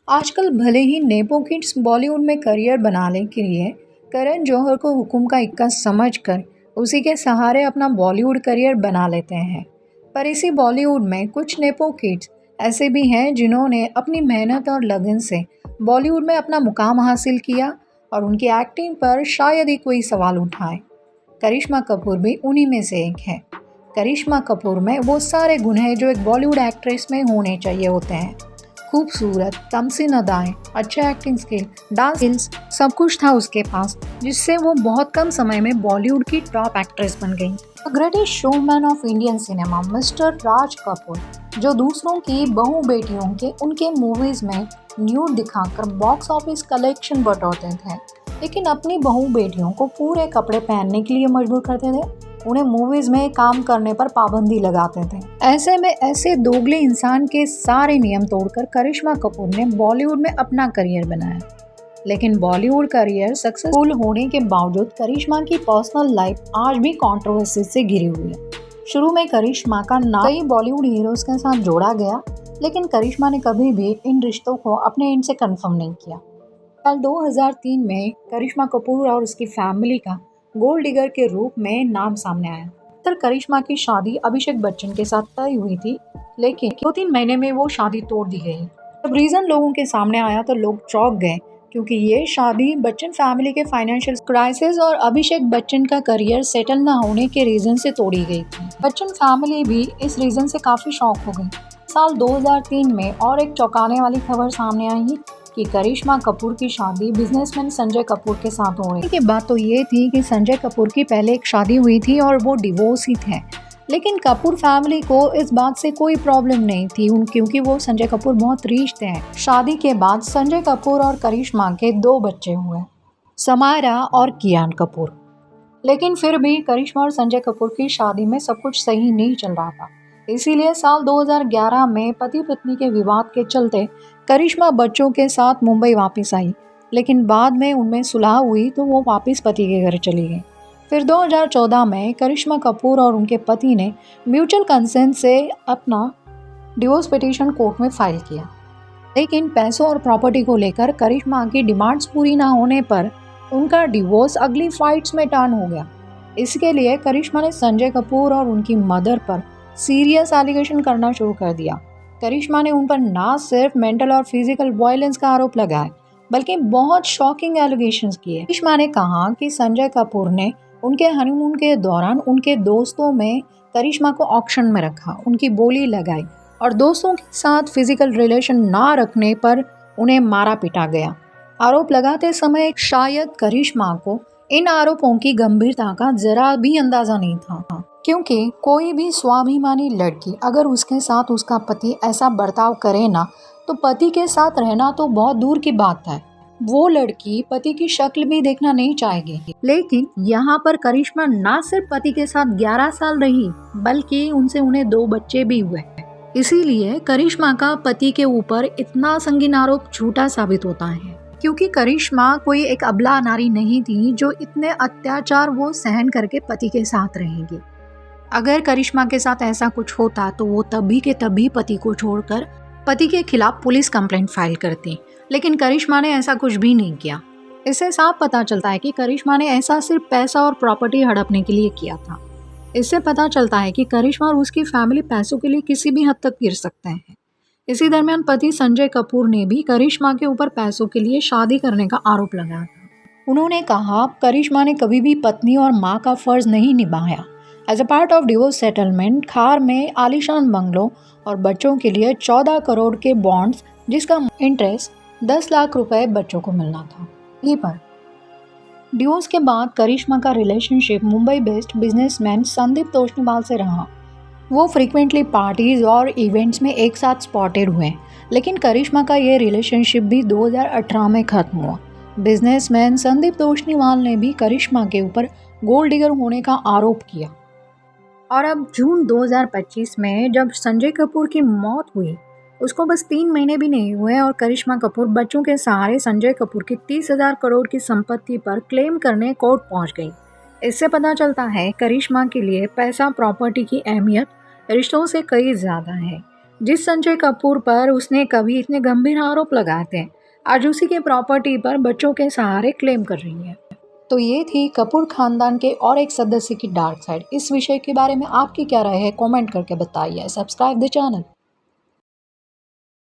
आजकल भले ही nepo kids Bollywood में करियर बनाने के लिए करण जौहर को हुक्म का इक्का समझकर उसी के सहारे अपना बॉलीवुड करियर बना लेते हैं। पर इसी बॉलीवुड में कुछ नेपो किड्स ऐसे भी हैं जिन्होंने अपनी मेहनत और लगन से बॉलीवुड में अपना मुकाम हासिल किया और उनकी एक्टिंग पर शायद ही कोई सवाल उठाए। करिश्मा कपूर भी उन्हीं में से एक है। करिश्मा कपूर में वो सारे गुण हैं जो एक बॉलीवुड एक्ट्रेस में होने चाहिए होते हैं। खूबसूरत, तमसीन अदाएं, अच्छा एक्टिंग स्किल, डांस स्किल्स, सब कुछ था उसके पास, जिससे वो बहुत कम समय में बॉलीवुड की टॉप एक्ट्रेस बन गई। The greatest showman of Indian cinema mister Raj Kapoor, जो दूसरों की बहू बेटियों के उनके मूवीज में न्यूड दिखाकर बॉक्स ऑफिस कलेक्शन बटोरते थे, लेकिन अपनी बहू बेटियों को पूरे कपड़े पहनने के लिए मजबूर करते थे। उन्हें मूवीज में काम करने पर पाबंदी लगाते थे। ऐसे में ऐसे दोगले इंसान के सारे नियम तोड़कर करिश्मा कपूर ने बॉलीवुड में अपना करियर बनाया। लेकिन बॉलीवुड करियर सक्सेसफुल होने के बावजूद करिश्मा की पर्सनल लाइफ आज भी कंट्रोवर्सी से घिरी हुई है। शुरू में करिश्मा का नाम कई बॉलीवुड हीरोज के साथ जोड़ा गया, लेकिन करिश्मा ने कभी भी इन रिश्तों को अपने एंड से कंफर्म नहीं किया। साल 2003 में करिश्मा कपूर और उसकी फैमिली का गोल्ड डिगर के रूप में नाम सामने आया। करिश्मा की शादी अभिषेक बच्चन के साथ तय हुई थी, लेकिन 2-3 महीने में वो शादी तोड़ दी गई। जब रीजन लोगों के सामने आया तो लोग चौंक गए, क्योंकि ये शादी बच्चन फैमिली के फाइनेंशियल क्राइसिस और अभिषेक बच्चन का करियर सेटल न होने के रीजन से तोड़ी गई थी। बच्चन फैमिली भी इस रीजन से काफी शॉक हो गई। साल 2003 में और एक चौंकाने वाली खबर सामने आई कि करिश्मा कपूर की शादी बिजनेसमैन संजय कपूर के साथ हो रही। की बात तो ये थी कि संजय कपूर की पहले एक शादी हुई थी और वो डिवोर्स ही थे, लेकिन कपूर फैमिली को इस बात से कोई प्रॉब्लम नहीं थी, क्योंकि वो संजय कपूर बहुत रिच थे। शादी के बाद संजय कपूर और करिश्मा के 2 बच्चे हुए, समायरा और कियान कपूर। लेकिन फिर भी करिश्मा और संजय कपूर की शादी में सब कुछ सही नहीं चल रहा था। इसीलिए साल 2011 में पति पत्नी के विवाद के चलते करिश्मा बच्चों के साथ मुंबई वापस आई, लेकिन बाद में उनमें सुलह हुई तो वो वापस पति के घर चली गई। फिर 2014 में करिश्मा कपूर और उनके पति ने म्यूचुअल कंसेंट से अपना डिवोर्स पिटीशन कोर्ट में फाइल किया, लेकिन पैसों और प्रॉपर्टी को लेकर करिश्मा की डिमांड्स पूरी ना होने पर उनका डिवोर्स अगली फ्लाइट्स में टर्न हो गया। इसके लिए करिश्मा ने संजय कपूर और उनकी मदर पर सीरियस एलिगेशन करना शुरू कर दिया। करिश्मा ने उन पर ना सिर्फ मेंटल और फिजिकल वायलेंस का आरोप लगाया, बल्कि बहुत शॉकिंग एलिगेशंस किए। करिश्मा ने कहा कि संजय कपूर ने उनके हनीमून के दौरान उनके दोस्तों में करिश्मा को ऑक्शन में रखा, उनकी बोली लगाई और दोस्तों के साथ फिजिकल रिलेशन ना रखने पर उन्हें मारा पीटा गया। आरोप लगाते समय शायद करिश्मा को इन आरोपों की गंभीरता का जरा भी अंदाजा नहीं था, क्योंकि कोई भी स्वाभिमानी लड़की अगर उसके साथ उसका पति ऐसा बर्ताव करे ना, तो पति के साथ रहना तो बहुत दूर की बात है, वो लड़की पति की शक्ल भी देखना नहीं चाहेगी। लेकिन यहाँ पर करिश्मा ना सिर्फ पति के साथ 11 साल रही, बल्कि उनसे उन्हें 2 बच्चे भी हुए। इसीलिए करिश्मा का पति के ऊपर इतना संगीन आरोप झूठा साबित होता है, क्योंकि करिश्मा कोई एक अबला नारी नहीं थी जो इतने अत्याचार वो सहन करके पति के साथ रहेंगी। अगर करिश्मा के साथ ऐसा कुछ होता तो वो तभी के तभी पति को छोड़कर पति के खिलाफ पुलिस कंप्लेंट फाइल करती, लेकिन करिश्मा ने ऐसा कुछ भी नहीं किया। इससे साफ पता चलता है कि करिश्मा ने ऐसा सिर्फ पैसा और प्रॉपर्टी हड़पने के लिए किया था। इससे पता चलता है कि करिश्मा और उसकी फैमिली पैसों के लिए किसी भी हद तक गिर सकते हैं। इसी दरमियान पति संजय कपूर ने भी करिश्मा के ऊपर पैसों के लिए शादी करने का आरोप लगाया था। उन्होंने कहा करिश्मा ने कभी भी पत्नी और माँ का फर्ज नहीं निभाया। As a part of divorce settlement Khar में आलीशान बंगलों और बच्चों के लिए 14 करोड़ के बॉन्ड्स, जिसका इंटरेस्ट 10 लाख रुपए बच्चों को मिलना था। यहीं पर डिवोर्स के बाद करिश्मा का relationship Mumbai based businessman Sandeep Toshniwal से रहा। वो फ्रीक्वेंटली पार्टीज और इवेंट्स में एक साथ स्पॉटेड हुए, लेकिन करिश्मा का ये रिलेशनशिप भी 2018 में खत्म हुआ। बिजनेसमैन संदीप तोष्णीवाल ने भी करिश्मा के ऊपर गोल्ड डिगर होने का आरोप किया। और अब जून 2025 में जब संजय कपूर की मौत हुई, उसको बस 3 महीने भी नहीं हुए और करिश्मा कपूर बच्चों के सहारे संजय कपूर की 30,000 करोड़ की संपत्ति पर क्लेम करने कोर्ट पहुंच गई। इससे पता चलता है करिश्मा के लिए पैसा प्रॉपर्टी की अहमियत रिश्तों से कई ज़्यादा है। जिस संजय कपूर पर उसने कभी इतने गंभीर आरोप लगाए थे, आज उसी के प्रॉपर्टी पर बच्चों के सहारे क्लेम कर रही है। तो ये थी कपूर खानदान के और एक सदस्य की डार्क साइड। इस विषय के बारे में आपकी क्या राय है, कमेंट करके बताइए। Subscribe the channel.